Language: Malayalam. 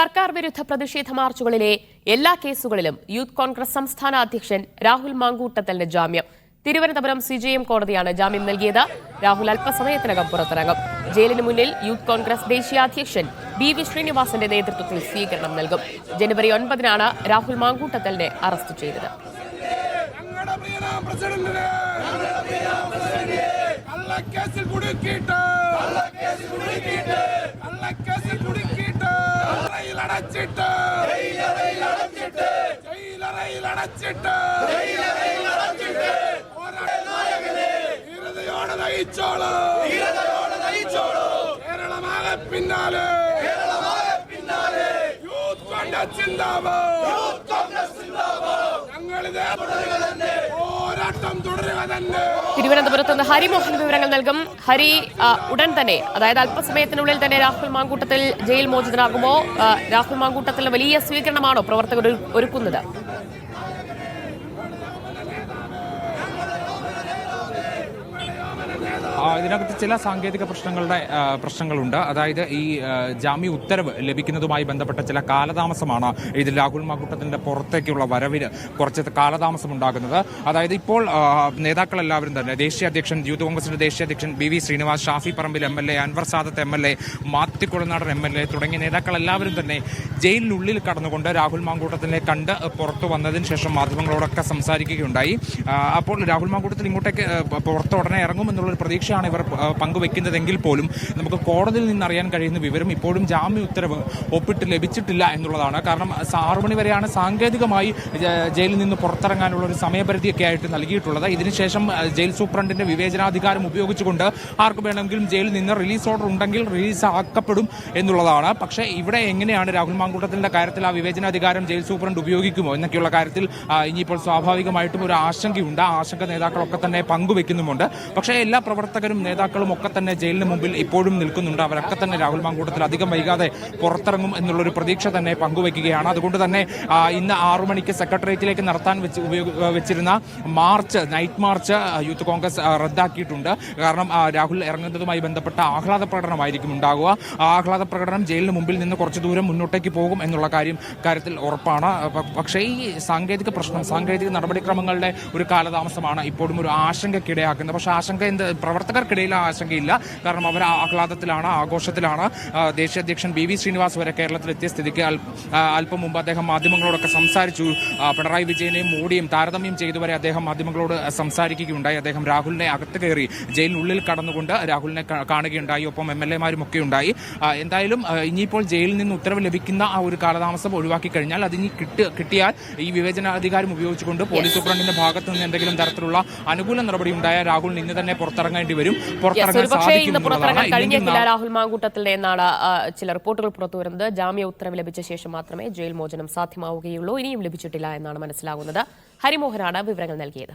സർക്കാർ വിരുദ്ധ പ്രതിഷേധ മാർച്ചുകളിലെ എല്ലാ കേസുകളിലും യൂത്ത് കോൺഗ്രസ് സംസ്ഥാന അധ്യക്ഷൻ രാഹുൽ മാങ്കൂട്ടത്തലിന് ജാമ്യം. തിരുവനന്തപുരം CJM കോടതിയാണ് ജാമ്യം നൽകിയത്. രാഹുൽ അല്പസമയത്തിനകം പുറത്തിറങ്ങും. ജയിലിന് മുന്നിൽ യൂത്ത് കോൺഗ്രസ് ദേശീയ അധ്യക്ഷൻ BV ശ്രീനിവാസന്റെ നേതൃത്വത്തിൽ സ്വീകരണം നൽകും. ജനുവരി 9-നാണ് രാഹുൽ മാങ്കൂട്ടത്തലിനെ അറസ്റ്റ് ചെയ്തത്. കേരളമാകെ പിന്നാലെ യൂത്ത് കോൺഗ്രസ് പോരാട്ടം തുടരുക തന്നെ. തിരുവനന്തപുരത്ത് നിന്ന് ഹരിമോഹൻ വിവരങ്ങൾ നൽകും. ഹരി, ഉടൻ തന്നെ, അതായത് അല്പസമയത്തിനുള്ളിൽ തന്നെ രാഹുൽ മാങ്കൂട്ടത്തിൽ ജയിൽ മോചിതനാകുമോ? രാഹുൽ മാങ്കൂട്ടത്തിന് വലിയ സ്വീകരണമാണോ പ്രവർത്തകർ ഒരുക്കുന്നത്? ഇതിനകത്ത് ചില സാങ്കേതിക പ്രശ്നങ്ങളുണ്ട്. അതായത് ഈ ജാമ്യ ഉത്തരവ് ലഭിക്കുന്നതുമായി ബന്ധപ്പെട്ട ചില കാലതാമസമാണ് ഇതിൽ രാഹുൽ മാങ്കൂട്ടത്തിന്റെ പുറത്തേക്കുള്ള വരവിന് കുറച്ച് കാലതാമസം ഉണ്ടാകുന്നത്. അതായത് ഇപ്പോൾ നേതാക്കളെല്ലാവരും തന്നെ ദേശീയ അധ്യക്ഷൻ, യൂത്ത് കോൺഗ്രസിന്റെ ദേശീയ അധ്യക്ഷൻ BV Srinivas, Shafi Parambil MLA, Anwar Sadath MLA, Mathew Kuzhalnadan MLA തുടങ്ങിയ നേതാക്കളെല്ലാവരും തന്നെ ജയിലിനുള്ളിൽ കടന്നുകൊണ്ട് രാഹുൽ മാങ്കൂട്ടത്തിനെ കണ്ട് പുറത്തു വന്നതിന് ശേഷം മാധ്യമങ്ങളോടൊക്കെ സംസാരിക്കുകയുണ്ടായി. അപ്പോൾ രാഹുൽ മാങ്കൂട്ടത്തിൽ ഇങ്ങോട്ടേക്ക് പുറത്ത് ഉടനെ ഇറങ്ങുമെന്നുള്ളൊരു പ്രതീക്ഷയാണ് ഇവർ പങ്കുവെക്കുന്നതെങ്കിൽ പോലും നമുക്ക് കോടതിയിൽ നിന്ന് അറിയാൻ കഴിയുന്ന വിവരം ഇപ്പോഴും ജാമ്യ ഉത്തരവ് ഒപ്പിട്ട് ലഭിച്ചിട്ടില്ല എന്നുള്ളതാണ്. കാരണം 6 മണി വരെയാണ് സാങ്കേതികമായി ജയിലിൽ നിന്ന് പുറത്തിറങ്ങാനുള്ള ഒരു സമയപരിധിയൊക്കെ ആയിട്ട് നൽകിയിട്ടുള്ളത്. ഇതിനുശേഷം ജയിൽ സൂപ്രണ്ടിന്റെ വിവേചനാധികാരം ഉപയോഗിച്ചുകൊണ്ട് ആർക്ക് വേണമെങ്കിലും ജയിലിൽ നിന്ന് റിലീസ് ഓർഡർ ഉണ്ടെങ്കിൽ റിലീസ് ആക്കപ്പെടും എന്നുള്ളതാണ്. പക്ഷേ ഇവിടെ എങ്ങനെയാണ് രാഹുൽ മാങ്കൂട്ടത്തിന്റെ കാര്യത്തിൽ ആ വിവേചനാധികാരം ജയിൽ സൂപ്രണ്ട് ഉപയോഗിക്കുമോ എന്നൊക്കെയുള്ള കാര്യത്തിൽ ഇനിയിപ്പോൾ സ്വാഭാവികമായിട്ടും ഒരു ആശങ്കയുണ്ട്. ആ ആശങ്ക നേതാക്കളൊക്കെ തന്നെ പങ്കുവെക്കുന്നുമുണ്ട്. പക്ഷേ എല്ലാ പ്രവർത്തകരും നേതാക്കളും ഒക്കെ തന്നെ ജയിലിന് മുമ്പിൽ ഇപ്പോഴും നിൽക്കുന്നുണ്ട്. അവരൊക്കെ തന്നെ രാഹുൽ മാങ്കൂട്ടത്തിൽ അധികം വൈകാതെ പുറത്തിറങ്ങും എന്നുള്ളൊരു പ്രതീക്ഷ തന്നെ പങ്കുവെക്കുകയാണ്. അതുകൊണ്ട് തന്നെ ഇന്ന് 6 മണിക്ക് സെക്രട്ടേറിയറ്റിലേക്ക് നടത്താൻ വെച്ചിരുന്ന നൈറ്റ് മാർച്ച് യൂത്ത് കോൺഗ്രസ് റദ്ദാക്കിയിട്ടുണ്ട്. കാരണം രാഹുൽ ഇറങ്ങുന്നതുമായി ബന്ധപ്പെട്ട ആഹ്ലാദ പ്രകടനമായിരിക്കും ഉണ്ടാകുക. ആ ആഹ്ലാദ പ്രകടനം ജയിലിന് മുമ്പിൽ നിന്ന് കുറച്ച് ദൂരം മുന്നോട്ടേക്ക് പോകും എന്നുള്ള കാര്യത്തിൽ ഉറപ്പാണ്. പക്ഷേ ഈ സാങ്കേതിക നടപടിക്രമങ്ങളുടെ ഒരു കാലതാമസമാണ് ഇപ്പോഴും ഒരു ആശങ്കയ്ക്കിടയാക്കുന്നത്. പക്ഷേ പ്രവർത്തകർക്കിടയിൽ ആശങ്കയില്ല. കാരണം അവർ ആഹ്ലാദത്തിലാണ്, ആഘോഷത്തിലാണ്. ദേശീയ അധ്യക്ഷൻ BV ശ്രീനിവാസ് വരെ കേരളത്തിലെത്തിയ സ്ഥിതിക്ക് അല്പം മുമ്പ് അദ്ദേഹം മാധ്യമങ്ങളോടൊക്കെ സംസാരിച്ചു. പിണറായി വിജയനെയും മോഡിയും താരതമ്യം ചെയ്തുവരെ അദ്ദേഹം മാധ്യമങ്ങളോട് സംസാരിക്കുകയുണ്ടായി. അദ്ദേഹം രാഹുലിനെ അകത്ത് കയറി ജയിലിനുള്ളിൽ കടന്നുകൊണ്ട് രാഹുലിനെ കാണുകയുണ്ടായി. ഒപ്പം MLA-മാരും ഒക്കെ ഉണ്ടായി. എന്തായാലും ഇനിയിപ്പോൾ ജയിലിൽ നിന്ന് ഉത്തരവ് ലഭിക്കുന്ന ആ ഒരു കാലതാമസം ഒഴിവാക്കി കഴിഞ്ഞാൽ അതിനി കിട്ടിയാൽ ഈ വിവേചനാധികാരം ഉപയോഗിച്ചുകൊണ്ട് പോലീസ് സൂപ്രണ്ടിന്റെ ഭാഗത്ത് നിന്ന് എന്തെങ്കിലും തരത്തിലുള്ള അനുകൂല നടപടി ഉണ്ടായാൽ രാഹുൽ ഇന്ന് തന്നെ പുറത്തിറങ്ങേണ്ടി വരും. കഴിഞ്ഞില്ല രാഹുൽ മാങ്കൂട്ടത്തിൽ എന്നാണ് ചില റിപ്പോർട്ടുകൾ പുറത്തുവരുന്നത്. ജാമ്യ ഉത്തരവ് ലഭിച്ച ശേഷം മാത്രമേ ജയിൽ മോചനം സാധ്യമാവുകയുള്ളൂ. ഇനിയും ലഭിച്ചിട്ടില്ല എന്നാണ് മനസ്സിലാകുന്നത്. ഹരിമോഹനാണ് വിവരങ്ങൾ നൽകിയത്.